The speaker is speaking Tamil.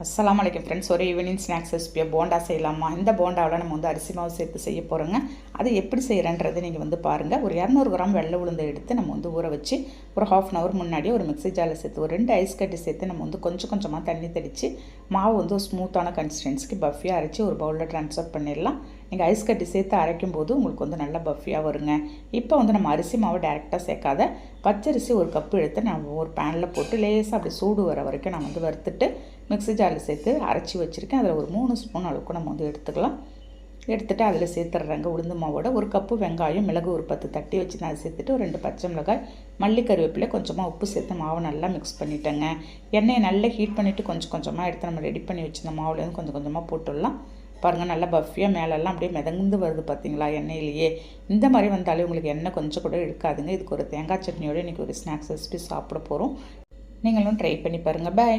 அஸ்ஸலாமு அலைக்கும் ஃப்ரெண்ட்ஸ். ஒரு ஈவினிங் ஸ்நாக்ஸ் ரெசிபியாக போண்டா செய்யலாமா? இந்த போண்டாவில் நம்ம வந்து அரிசி மாவு சேர்த்து செய்ய போகிறோங்க. அது எப்படி செய்கிறேன்றதை நீங்கள் வந்து பாருங்கள். ஒரு 200 கிராம் வெள்ளை உளுந்தை எடுத்து நம்ம வந்து ஊற வச்சு ஒரு ½ அன் ஹவர் முன்னாடியே ஒரு மிக்ஸி ஜாரில் சேர்த்து ஒரு 2 ஐஸ் கட்டி சேர்த்து நம்ம வந்து கொஞ்சம் கொஞ்சமாக தண்ணி தெளித்து மாவு வந்து ஒரு ஸ்மூத்தான கன்சிஸ்டன்சிக்கு பஃபியாக அரைச்சி ஒரு பவுலில் ட்ரான்ஸ்ஃபர் பண்ணிடலாம். நீங்கள் ஐஸ் கட்டி சேர்த்து அரைக்கும் போது உங்களுக்கு வந்து நல்லா பஃபியாக வருங்க. இப்போ வந்து நம்ம அரிசி மாவை டேரெக்டாக சேர்க்காத பச்சரிசி ஒரு கப்பு எடுத்து நம்ம ஒரு பேனில் போட்டு லேசாக அப்படி சூடு வர வரைக்கும் நான் வந்து வறுத்துட்டு மிக்ஸி ஜாரில் சேர்த்து அரைச்சி வச்சுருக்கேன். அதில் ஒரு 3 ஸ்பூன் அளவுக்கு நம்ம வந்து எடுத்துக்கலாம். எடுத்துகிட்டு அதில் சேர்த்துட்றாங்க உளுந்து மாவோட ஒரு கப்பு வெங்காயம், மிளகு ஒரு 10 தட்டி வச்சு நான் சேர்த்துட்டு ஒரு 2 பச்சை மிளகாய், மல்லி, கருவேப்பிலை, கொஞ்சமாக உப்பு சேர்த்து மாவை நல்லா மிக்ஸ் பண்ணிட்டேங்க. எண்ணெயை நல்லா ஹீட் பண்ணிவிட்டு கொஞ்சம் கொஞ்சமாக எடுத்து நம்ம ரெடி பண்ணி வச்சுருந்த மாவுலேருந்து கொஞ்சம் கொஞ்சமாக போட்டுடலாம். பாருங்கள், நல்லா பஃபியாக மேலெல்லாம் அப்படியே மிதந்து வருது பார்த்தீங்களா எண்ணெயிலேயே. இந்த மாதிரி வந்தாலே உங்களுக்கு எண்ணெய் கொஞ்சம் கூட எடுக்காதுங்க. இதுக்கு ஒரு தேங்காய் சட்னியோடு இன்றைக்கி ஒரு ஸ்நாக்ஸ் ரெசிபி சாப்பிட போகிறோம். நீங்களும் ட்ரை பண்ணி பாருங்கள். பாய்.